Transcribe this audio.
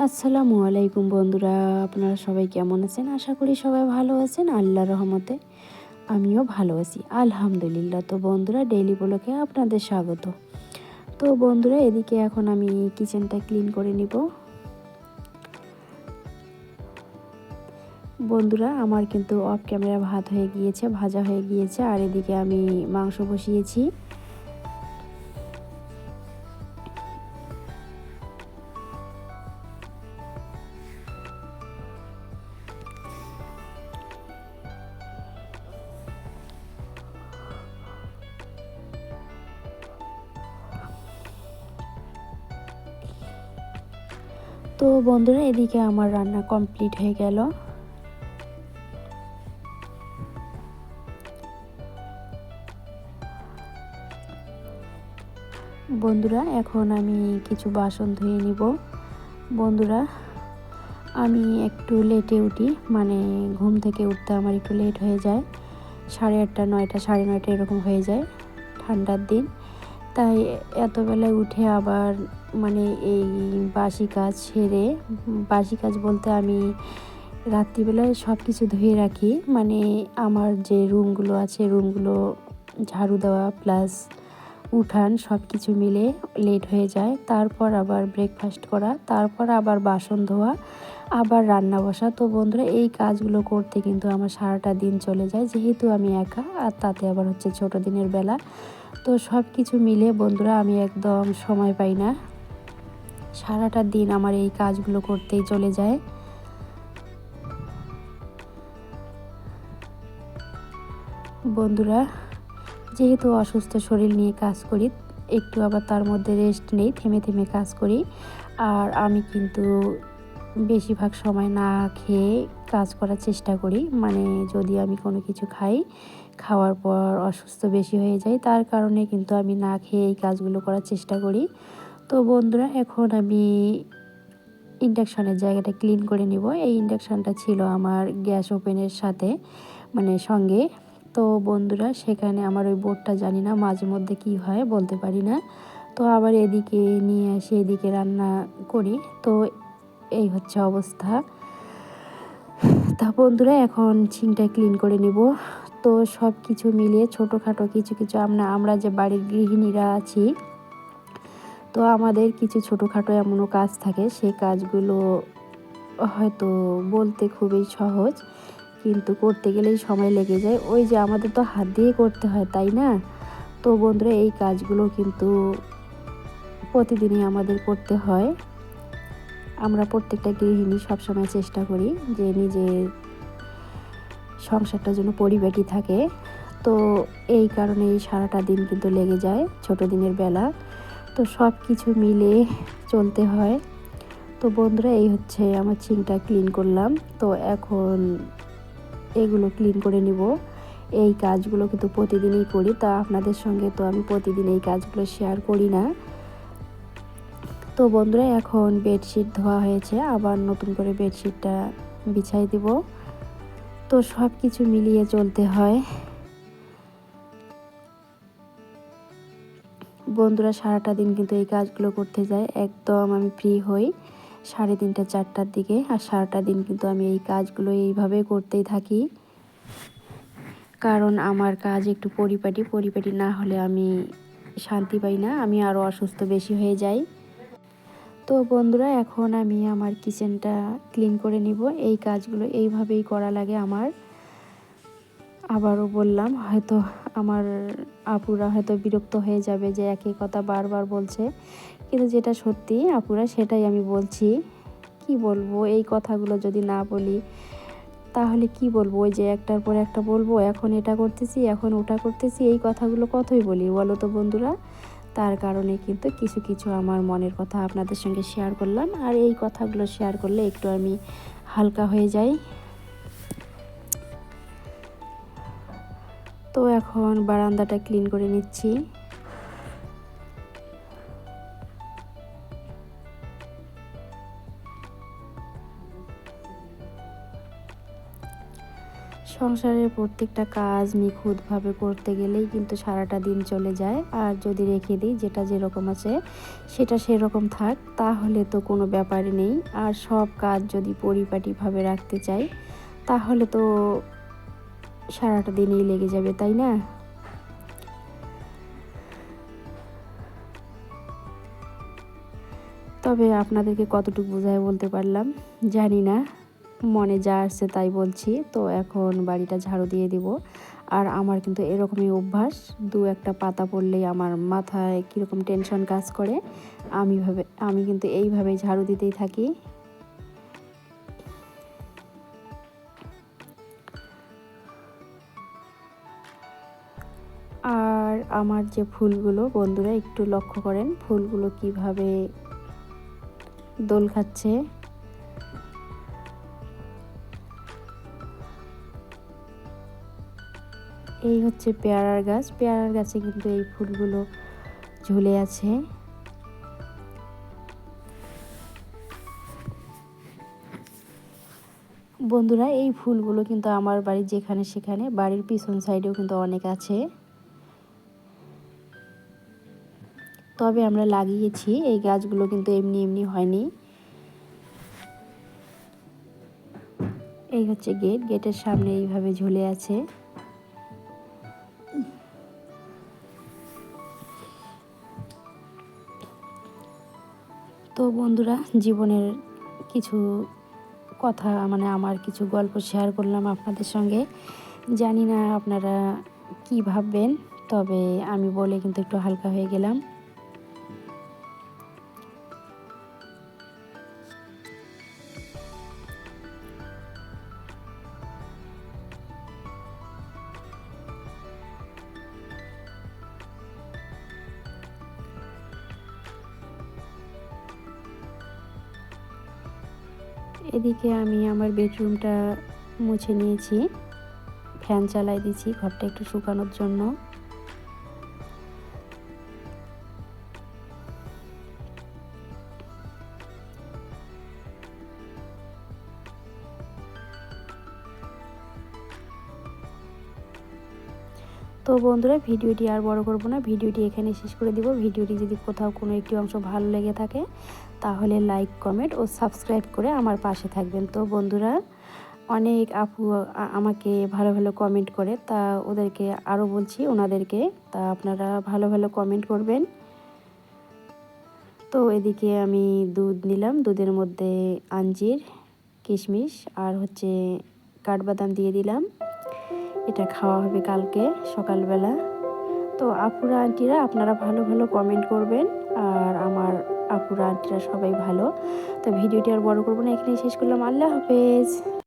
আসসালামু আলাইকুম বন্ধুরা, আপনারা সবাই কেমন আছেন? আশা করি সবাই ভালো আছেন আল্লাহর রহমতে। আমিও ভালো আছি আলহামদুলিল্লাহ। তো বন্ধুরা, ডেইলি ব্লগে আপনাদের স্বাগত। তো বন্ধুরা, এদিকে এখন আমি কিচেনটা ক্লিন করে নিব। বন্ধুরা, আমার কিন্তু অফ ক্যামেরা ভাত হয়ে গিয়েছে, ভাজা হয়ে গিয়েছে, আর এদিকে আমি মাংস বসিয়েছি। তো বন্ধুরা, এদিকে আমার রান্না কমপ্লিট হয়ে গেল। বন্ধুরা, এখন আমি কিছু বাসন ধুয়ে নিব। বন্ধুরা, আমি একটু লেটে উঠি, মানে ঘুম থেকে উঠতে আমার একটু লেট হয়ে যায়। 8:30, 9টা, 9:30 এরকম হয়ে যায় ঠান্ডার দিন। তাই এত বেলায় উঠে আবার মানে এই বাসি কাজ সেরে, বাসি কাজ বলতে আমি রাত্রিবেলায় সব কিছু ধুয়ে রাখি। মানে আমার যে রুমগুলো আছে, রুমগুলো ঝাড়ু দেওয়া প্লাস উঠান সব কিছু মিলে লেট হয়ে যায়। তারপর আবার ব্রেকফাস্ট করা, তারপর আবার বাসন ধোয়া, আবার রান্না বসা। তো বন্ধুরা, এই কাজগুলো করতে কিন্তু আমার সারাটা দিন চলে যায়, যেহেতু আমি একা, আর তাতে আবার হচ্ছে ছোটো দিনের বেলা। তো সব কিছু মিলে বন্ধুরা, আমি একদম সময় পাই না। সারাটা দিন আমার এই কাজগুলো করতেই চলে যায়। বন্ধুরা, যেহেতু অসুস্থ শরীর নিয়ে কাজ করি, একটু আবার তার মধ্যে রেস্ট নেই, থেমে থেমে কাজ করি। আর আমি কিন্তু বেশিরভাগ সময় না খেয়ে কাজ করার চেষ্টা করি। মানে যদি আমি কোনো কিছু খাই, খাওয়ার পর অসুস্থ বেশি হয়ে যায়, তার কারণে কিন্তু আমি না খেয়ে এই কাজগুলো করার চেষ্টা করি। তো বন্ধুরা, এখন আমি ইন্ডাকশানের জায়গাটা ক্লিন করে নিব। এই ইন্ডাকশানটা ছিল আমার গ্যাস ওভেনের সাথে, মানে সঙ্গে। তো বন্ধুরা, সেখানে আমার ওই বোর্ডটা জানি না মাঝে মধ্যে কী হয়, বলতে পারি না। তো আবার এদিকে নিয়ে আসি, এদিকে রান্না করি। তো এই হচ্ছে অবস্থা। তা বন্ধুরা, এখন সিঙ্কটা ক্লিন করে নিব। তো সব কিছু মিলিয়ে ছোটোখাটো কিছু কিছু আমরা যে বাড়ির গৃহিণীরা আছি, তো আমাদের কিছু ছোটোখাটো এমনও কাজ থাকে, সেই কাজগুলো হয়তো বলতে খুবই সহজ, কিন্তু করতে গেলেই সময় লেগে যায়। ওই যে আমাদের তো হাত দিয়ে করতে হয়, তাই না? তো বন্ধুরা, এই কাজগুলো কিন্তু প্রতিদিনই আমাদের করতে হয়। আমরা প্রত্যেকটা গৃহিণী সবসময় চেষ্টা করি যে নিজের সংসারটা যেন পরিপাটি থাকে। তো এই কারণেই সারাটা দিন কিন্তু লেগে যায় ছোটো দিনের বেলা। তো সব কিছু মিলে চলতে হয়। তো বন্ধুরা, এই হচ্ছে আমার সিঙ্কটা ক্লিন করলাম। তো এখন এগুলো ক্লিন করে নিব। এই কাজগুলো কিন্তু প্রতিদিনই করি, তা আপনাদের সঙ্গে তো আমি প্রতিদিন এই কাজগুলো শেয়ার করি না। তো বন্ধুরা, এখন বেডশিট ধোয়া হয়েছে, আবার নতুন করে বেডশিটটা বিছাই দিব। তো সব কিছু মিলিয়ে চলতে হয়। বন্ধুরা, সারাটা দিন কিন্তু এই কাজগুলো করতে যায়, একদম আমি ফ্রি হই 3:30, 4টার দিকে। আর সারাটা দিন কিন্তু আমি এই কাজগুলো এইভাবে করতেই থাকি, কারণ আমার কাজ একটু পরিপাটি না হলে আমি শান্তি পাই না, আমি আরও অসুস্থ বেশি হয়ে যাই। তো বন্ধুরা, এখন আমি আমার কিচেনটা ক্লিন করে নিব। এই কাজগুলো এইভাবেই করা লাগে আমার। আবারও বললাম, হয়তো আমার আপুরা হয়তো বিরক্ত হয়ে যাবে যে একই কথা বারবার বলছে, কিন্তু যেটা সত্যি আপুরা, সেটাই আমি বলছি। কি বলবো, এই কথাগুলো যদি না বলি তাহলে কি বলবো? ওই যে একটার পর একটা বলবো, এখন এটা করতেছি, এখন ওটা করতেছি, এই কথাগুলো কতই বলি বলো তো বন্ধুরা। তার কারণে কিন্তু কিছু কিছু আমার মনের কথা আপনাদের সঙ্গে শেয়ার করলাম, আর এই কথাগুলো শেয়ার করলে একটু আমি হালকা হয়ে যাই। তো এখন বারান্দাটা ক্লিন করে নিচ্ছি। সংসারের প্রত্যেকটা কাজ নিখুঁতভাবে করতে গেলেই কিন্তু সারাটা দিন চলে যায়। আর যদি রেখে দিই যেটা যেরকম আছে সেটা সেরকম থাক, তাহলে তো কোনো ব্যাপারই নেই। আর সব কাজ যদি পরিপাটিভাবে রাখতে চাই তাহলে তো সারাটা দিনই লেগে যাবে, তাই না? তবে আপনাদেরকে কতটুকু বোঝায় বলতে পারলাম জানি না, মনে যা আসছে তাই বলছি। তো এখন বাড়িটা ঝাড়ু দিয়ে দিব। আর আমার কিন্তু এরকমই অভ্যাস, দু একটা পাতা পড়লেই আমার মাথায় কীরকম টেনশন কাজ করে। আমি কিন্তু এইভাবেই ঝাড়ু দিতেই থাকি। আর আমার যে ফুলগুলো বন্ধুরা একটু লক্ষ্য করেন, ফুলগুলো কিভাবে দোল খাচ্ছে। এই হচ্ছে পেয়ারার গাছ, পেয়ারার গাছে কিন্তু এই ফুলগুলো ঝুলে আছে। বন্ধুরা এই ফুলগুলো কিন্তু আমার বাড়ির যেখানে সেখানে, বাড়ির পিছন সাইডেও কিন্তু অনেক আছে। তবে আমরা লাগিয়েছি, এই গাছগুলো কিন্তু এমনি এমনি হয়নি। এই হচ্ছে গেট, গেটের সামনে এইভাবে ঝুলে আছে। তো বন্ধুরা, জীবনের কিছু কথা মানে আমার কিছু গল্প শেয়ার করলাম আপনাদের সঙ্গে। জানি না আপনারা কি ভাববেন, তবে আমি বলে কিন্তু একটু হালকা হয়ে গেলাম। এদিকে আমি আমার বেডরুমটা মুছে নিয়েছি, ফ্যান চালাই দিয়েছি ঘরটা একটু শুকানোর জন্য। তো বন্ধুরা, ভিডিওটি আর বড় করব না, ভিডিওটি এখানে শেষ করে দিব। ভিডিওটি যদি কোথাও কোনো একটি অংশ ভালো লেগে থাকে তাহলে লাইক, কমেন্ট ও সাবস্ক্রাইব করে আমার পাশে থাকবেন। তো বন্ধুরা, অনেক আপু আমাকে ভালো ভালো কমেন্ট করে, তা ওদেরকে আরও বলছি ওনাদেরকে, তা আপনারা ভালো ভালো কমেন্ট করবেন। তো এদিকে আমি দুধ নিলাম, দুধের মধ্যে আঞ্জির, কিশমিশ আর হচ্ছে কাঠবাদাম দিয়ে দিলাম। এটা খাওয়া হবে কালকে সকালবেলা। তো আপুরা আন্টিরা আপনারা ভালো ভালো কমেন্ট করবেন, আর আমার আপুরা আন্টিরা সবাই ভালো। তো ভিডিওটি আর বড় করবো না, এখানেই শেষ করলাম। আল্লাহ হাফেজ।